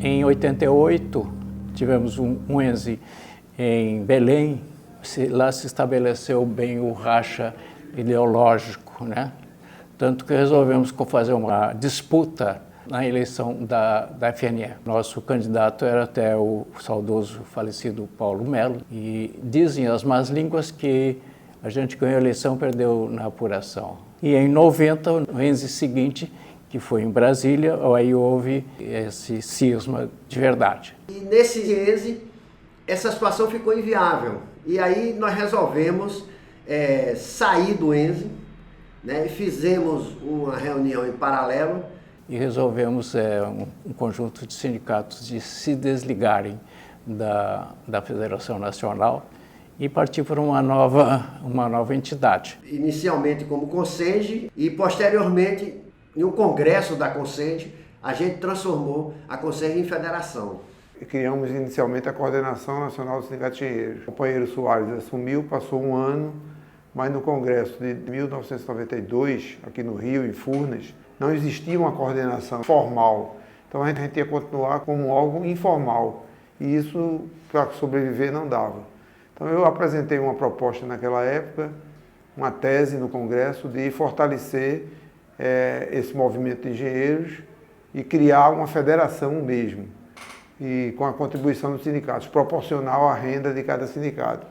Em 88, tivemos um ENSE em Belém. Lá se estabeleceu bem o racha ideológico, né? Tanto que resolvemos fazer uma disputa na eleição da FNE. Nosso candidato era até o saudoso falecido Paulo Melo, e dizem as más línguas que a gente ganhou a eleição, perdeu na apuração. E em 90, no ENSE seguinte, que foi em Brasília, aí houve esse cisma de verdade. E nesse ENSE, essa situação ficou inviável. E aí nós resolvemos sair do ENSE, né, e fizemos uma reunião em paralelo. E resolvemos um conjunto de sindicatos de se desligarem da Federação Nacional e partir para uma nova entidade. Inicialmente como Consenge e posteriormente, no congresso da Consenge, a gente transformou a Consenge em federação. Criamos inicialmente a Coordenação Nacional dos Sindicatos de Engenheiros. O companheiro Soares assumiu, passou um ano, mas no congresso de 1992, aqui no Rio, em Furnas, não existia uma coordenação formal. Então a gente ia continuar como algo informal. E isso, para sobreviver, não dava. Então eu apresentei uma proposta naquela época, uma tese no congresso de fortalecer esse movimento de engenheiros e criar uma federação mesmo, e com a contribuição dos sindicatos, proporcional à renda de cada sindicato.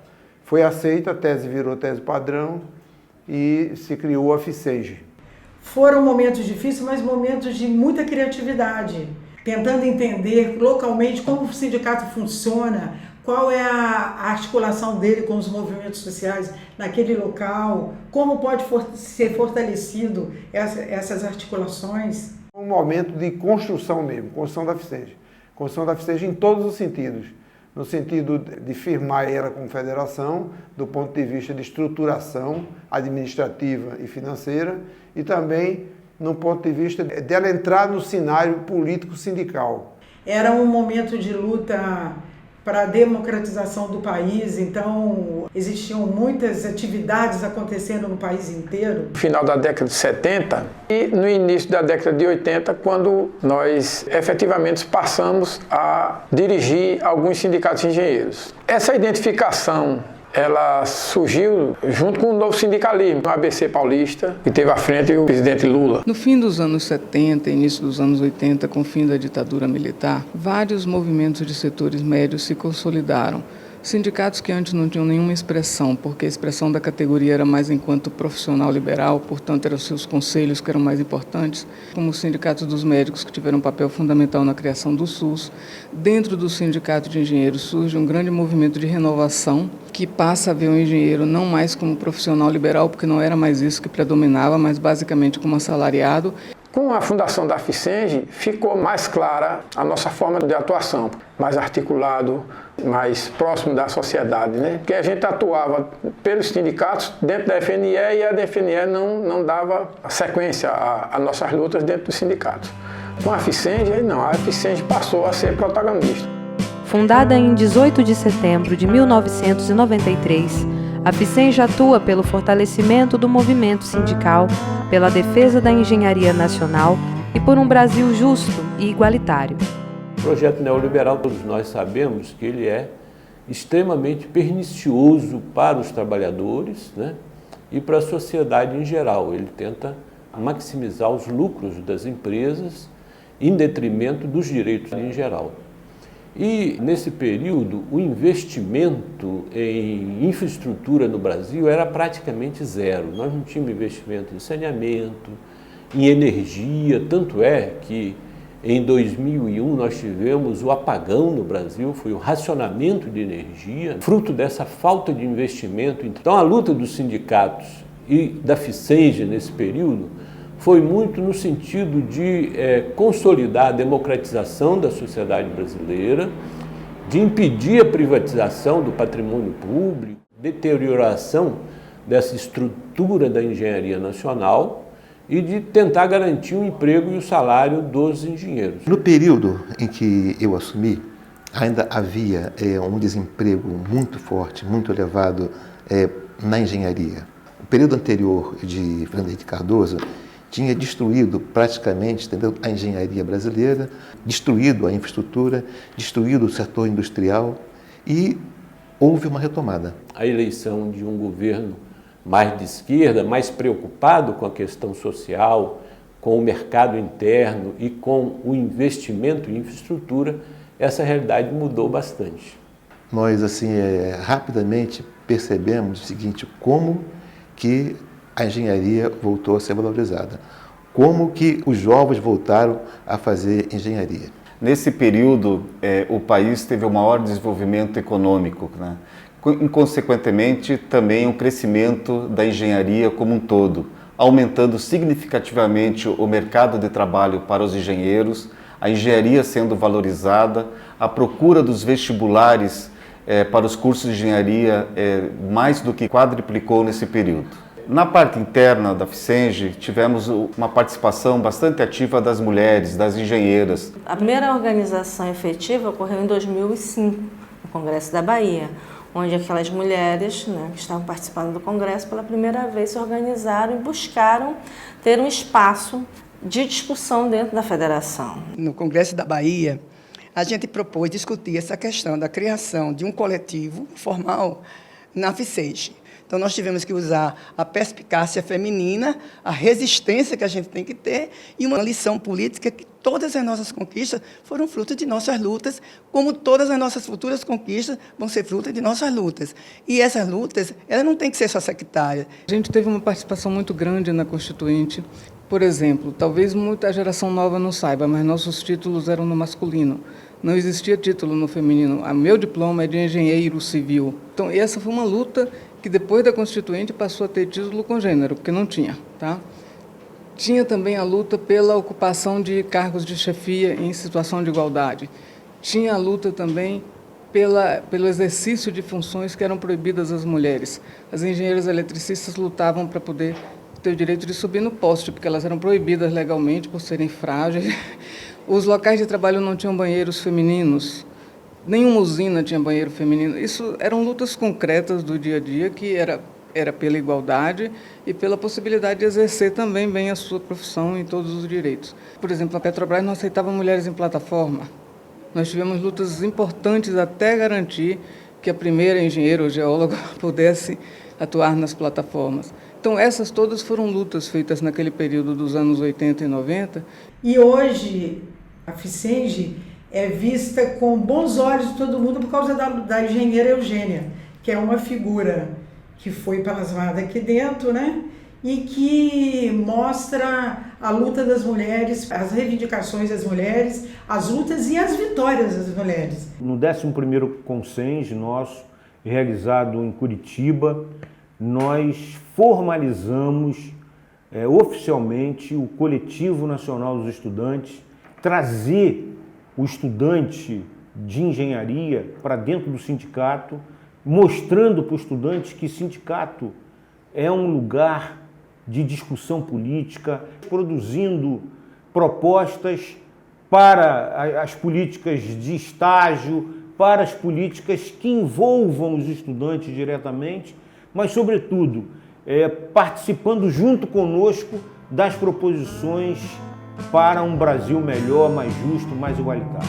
Foi aceita, a tese virou tese padrão e se criou a FICENGE. Foram momentos difíceis, mas momentos de muita criatividade, tentando entender localmente como o sindicato funciona, qual é a articulação dele com os movimentos sociais naquele local, como pode ser fortalecido essas articulações. Um momento de construção mesmo, construção da FICENGE. Construção da FICENGE em todos os sentidos. No sentido de firmar ela como federação, do ponto de vista de estruturação administrativa e financeira, e também no ponto de vista de ela entrar no cenário político sindical. Era um momento de luta para a democratização do país, então existiam muitas atividades acontecendo no país inteiro. No final da década de 70 e no início da década de 80, quando nós efetivamente passamos a dirigir alguns sindicatos de engenheiros. Essa identificação, ela surgiu junto com o novo sindicalismo, o ABC Paulista, que teve à frente o presidente Lula. No fim dos anos 70 e início dos anos 80, com o fim da ditadura militar, vários movimentos de setores médios se consolidaram. Sindicatos que antes não tinham nenhuma expressão, porque a expressão da categoria era mais enquanto profissional liberal, portanto eram seus conselhos que eram mais importantes, como os sindicatos dos médicos, que tiveram um papel fundamental na criação do SUS. Dentro do sindicato de engenheiros surge um grande movimento de renovação, que passa a ver o engenheiro não mais como profissional liberal, porque não era mais isso que predominava, mas basicamente como assalariado. Com a fundação da FICENGE, ficou mais clara a nossa forma de atuação, mais articulado, mais próximo da sociedade, né? Porque a gente atuava pelos sindicatos dentro da FNE e a FNE não dava sequência às nossas lutas dentro dos sindicatos. Com a FICENGE, não, a FICENGE passou a ser protagonista. Fundada em 18 de setembro de 1993, a FICENGE atua pelo fortalecimento do movimento sindical, pela defesa da engenharia nacional e por um Brasil justo e igualitário. O projeto neoliberal, todos nós sabemos que ele é extremamente pernicioso para os trabalhadores, né, e para a sociedade em geral. Ele tenta maximizar os lucros das empresas em detrimento dos direitos em geral. E, nesse período, o investimento em infraestrutura no Brasil era praticamente zero. Nós não tínhamos investimento em saneamento, em energia, tanto é que em 2001 nós tivemos o apagão no Brasil, foi o racionamento de energia, fruto dessa falta de investimento. Então, a luta dos sindicatos e da FICENGE nesse período foi muito no sentido de consolidar a democratização da sociedade brasileira, de impedir a privatização do patrimônio público, deterioração dessa estrutura da engenharia nacional e de tentar garantir o emprego e o salário dos engenheiros. No período em que eu assumi, ainda havia um desemprego muito forte, muito elevado na engenharia. O período anterior de Fernando Henrique Cardoso, tinha destruído praticamente, entendeu, a engenharia brasileira, destruído a infraestrutura, destruído o setor industrial e houve uma retomada. A eleição de um governo mais de esquerda, mais preocupado com a questão social, com o mercado interno e com o investimento em infraestrutura, essa realidade mudou bastante. Nós, assim, rapidamente percebemos o seguinte, como que a engenharia voltou a ser valorizada, como que os jovens voltaram a fazer engenharia. Nesse período, o país teve o maior desenvolvimento econômico, né? Consequentemente, também o crescimento da engenharia como um todo, aumentando significativamente o mercado de trabalho para os engenheiros, a engenharia sendo valorizada, a procura dos vestibulares para os cursos de engenharia mais do que quadruplicou nesse período. Na parte interna da FICENGE, tivemos uma participação bastante ativa das mulheres, das engenheiras. A primeira organização efetiva ocorreu em 2005, no Congresso da Bahia, onde aquelas mulheres, né, que estavam participando do Congresso pela primeira vez se organizaram e buscaram ter um espaço de discussão dentro da federação. No Congresso da Bahia, a gente propôs discutir essa questão da criação de um coletivo formal na FICENGE. Então, nós tivemos que usar a perspicácia feminina, a resistência que a gente tem que ter e uma lição política que todas as nossas conquistas foram fruto de nossas lutas, como todas as nossas futuras conquistas vão ser fruto de nossas lutas. E essas lutas, elas não têm que ser só sectárias. A gente teve uma participação muito grande na Constituinte. Por exemplo, talvez muita geração nova não saiba, mas nossos títulos eram no masculino. Não existia título no feminino. O meu diploma é de engenheiro civil. Então, essa foi uma luta que depois da Constituinte passou a ter título com gênero, porque não tinha, tá? Tinha também a luta pela ocupação de cargos de chefia em situação de igualdade. Tinha a luta também pelo exercício de funções que eram proibidas às mulheres. As engenheiras eletricistas lutavam para poder ter o direito de subir no poste, porque elas eram proibidas legalmente por serem frágeis. Os locais de trabalho não tinham banheiros femininos. Nenhuma usina tinha banheiro feminino. Isso eram lutas concretas do dia a dia, que era pela igualdade e pela possibilidade de exercer também bem a sua profissão em todos os direitos. Por exemplo, a Petrobras não aceitava mulheres em plataforma. Nós tivemos lutas importantes até garantir que a primeira engenheira ou geóloga pudesse atuar nas plataformas. Então, essas todas foram lutas feitas naquele período dos anos 80 e 90. E hoje, a FICENGE é vista com bons olhos de todo mundo por causa da engenheira Eugênia, que é uma figura que foi plasmada aqui dentro, né? E que mostra a luta das mulheres, as reivindicações das mulheres, as lutas e as vitórias das mulheres. No 11º Consenge nosso, realizado em Curitiba, nós formalizamos oficialmente o Coletivo Nacional dos Estudantes, trazer o estudante de engenharia para dentro do sindicato, mostrando para o estudante que sindicato é um lugar de discussão política, produzindo propostas para as políticas de estágio, para as políticas que envolvam os estudantes diretamente, mas, sobretudo, participando junto conosco das proposições para um Brasil melhor, mais justo, mais igualitário.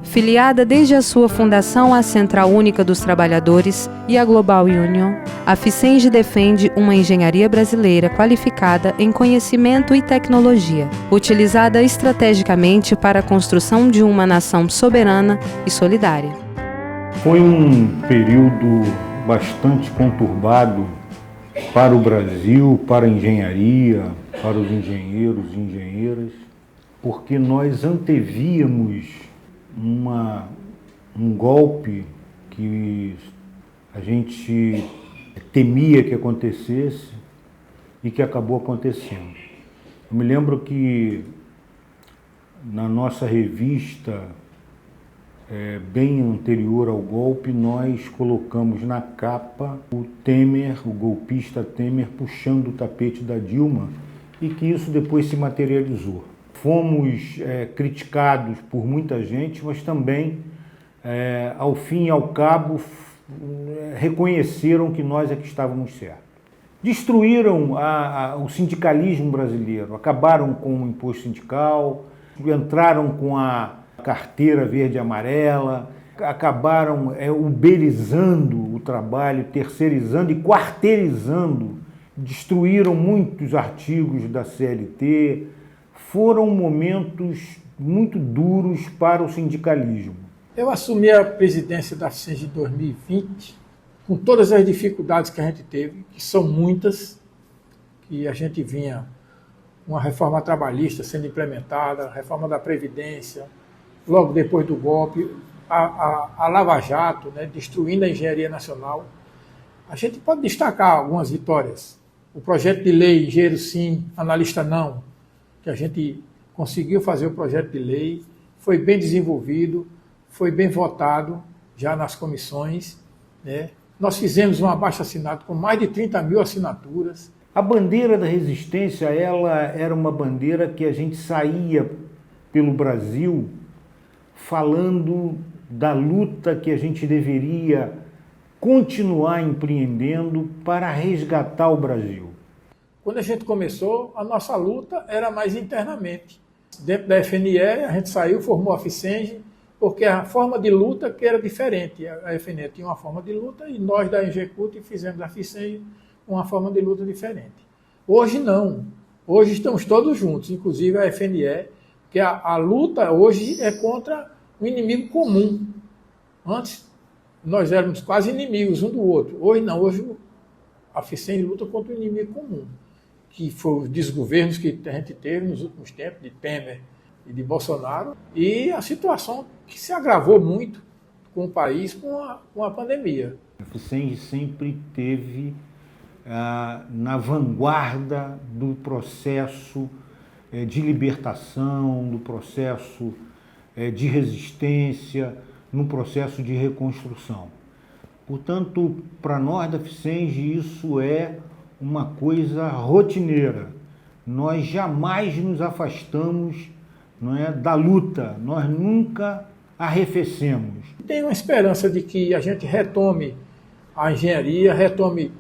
Filiada desde a sua fundação à Central Única dos Trabalhadores e à Global Union, a FICENGE defende uma engenharia brasileira qualificada em conhecimento e tecnologia, utilizada estrategicamente para a construção de uma nação soberana e solidária. Foi um período bastante conturbado para o Brasil, para a engenharia, para os engenheiros e engenheiras, porque nós antevíamos um golpe que a gente temia que acontecesse e que acabou acontecendo. Eu me lembro que na nossa revista, bem anterior ao golpe, nós colocamos na capa o Temer, o golpista Temer, puxando o tapete da Dilma, e que isso depois se materializou. Fomos criticados por muita gente, mas também, ao fim e ao cabo, reconheceram que nós é que estávamos certos. destruíram o sindicalismo brasileiro, acabaram com o imposto sindical, entraram com a carteira verde e amarela, acabaram uberizando o trabalho, terceirizando e quarteirizando, destruíram muitos artigos da CLT. Foram momentos muito duros para o sindicalismo. Eu assumi a presidência da FICENG em 2020, com todas as dificuldades que a gente teve, que são muitas, que a gente vinha uma reforma trabalhista sendo implementada, a reforma da Previdência, logo depois do golpe, a Lava Jato, né, destruindo a engenharia nacional. A gente pode destacar algumas vitórias. O projeto de lei Engenheiro Sim, Analista Não, que a gente conseguiu fazer o projeto de lei, foi bem desenvolvido, foi bem votado já nas comissões, né? Nós fizemos um abaixo-assinado com mais de 30 mil assinaturas. A bandeira da resistência, ela era uma bandeira que a gente saía pelo Brasil falando da luta que a gente deveria continuar empreendendo para resgatar o Brasil. Quando a gente começou, a nossa luta era mais internamente. Dentro da FNE, a gente saiu, formou a FICENG, porque a forma de luta que era diferente. A FNE tinha uma forma de luta e nós da Engecute fizemos a FICENG uma forma de luta diferente. Hoje não. Hoje estamos todos juntos, inclusive a FNE, que a luta hoje é contra um inimigo comum. Antes, nós éramos quase inimigos um do outro. Hoje não. Hoje a FICENG luta contra um inimigo comum, que foi os desgovernos que a gente teve nos últimos tempos, de Temer e de Bolsonaro, e a situação que se agravou muito com o país com a pandemia. A FICENG sempre teve na vanguarda do processo de libertação, do processo de resistência, no processo de reconstrução. Portanto, para nós da FICENG isso é uma coisa rotineira. Nós jamais nos afastamos, não é, da luta, nós nunca arrefecemos. Tem uma esperança de que a gente retome a engenharia, retome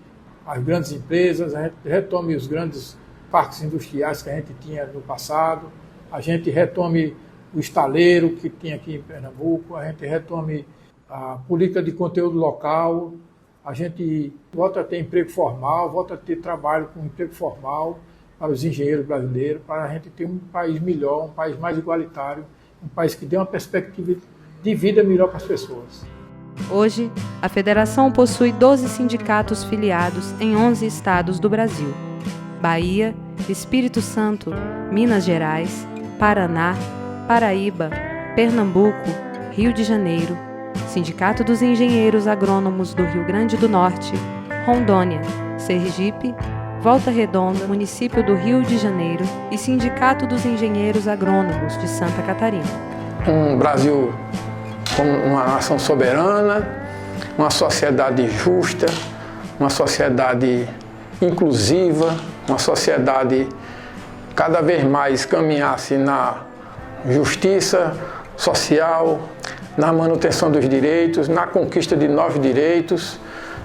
as grandes empresas, a gente retome os grandes parques industriais que a gente tinha no passado, a gente retome o estaleiro que tinha aqui em Pernambuco, a gente retome a política de conteúdo local, a gente volta a ter emprego formal, volta a ter trabalho com emprego formal para os engenheiros brasileiros, para a gente ter um país melhor, um país mais igualitário, um país que dê uma perspectiva de vida melhor para as pessoas. Hoje, a federação possui 12 sindicatos filiados em 11 estados do Brasil: Bahia, Espírito Santo, Minas Gerais, Paraná, Paraíba, Pernambuco, Rio de Janeiro, Sindicato dos Engenheiros Agrônomos do Rio Grande do Norte, Rondônia, Sergipe, Volta Redonda, município do Rio de Janeiro e Sindicato dos Engenheiros Agrônomos de Santa Catarina. Um Brasil como uma nação soberana, uma sociedade justa, uma sociedade inclusiva, uma sociedade cada vez mais caminhasse na justiça social, na manutenção dos direitos, na conquista de novos direitos.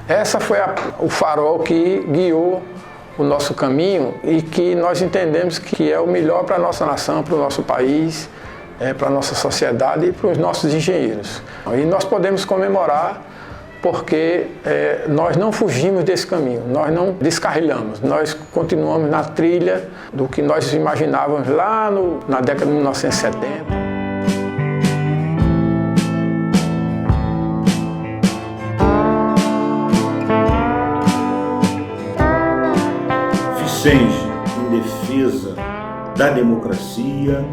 Essa foi o farol que guiou o nosso caminho e que nós entendemos que é o melhor para a nossa nação, para o nosso país, para a nossa sociedade e para os nossos engenheiros. E nós podemos comemorar porque nós não fugimos desse caminho, nós não descarrilhamos, nós continuamos na trilha do que nós imaginávamos lá na década de 1970. FICENG em defesa da democracia,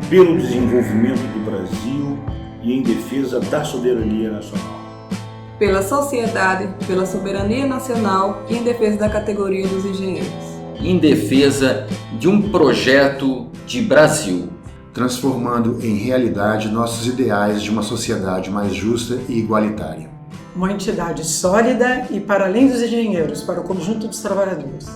pelo desenvolvimento do Brasil e em defesa da soberania nacional. Pela sociedade, pela soberania nacional e em defesa da categoria dos engenheiros. Em defesa de um projeto de Brasil. Transformando em realidade nossos ideais de uma sociedade mais justa e igualitária. Uma entidade sólida e para além dos engenheiros, para o conjunto dos trabalhadores.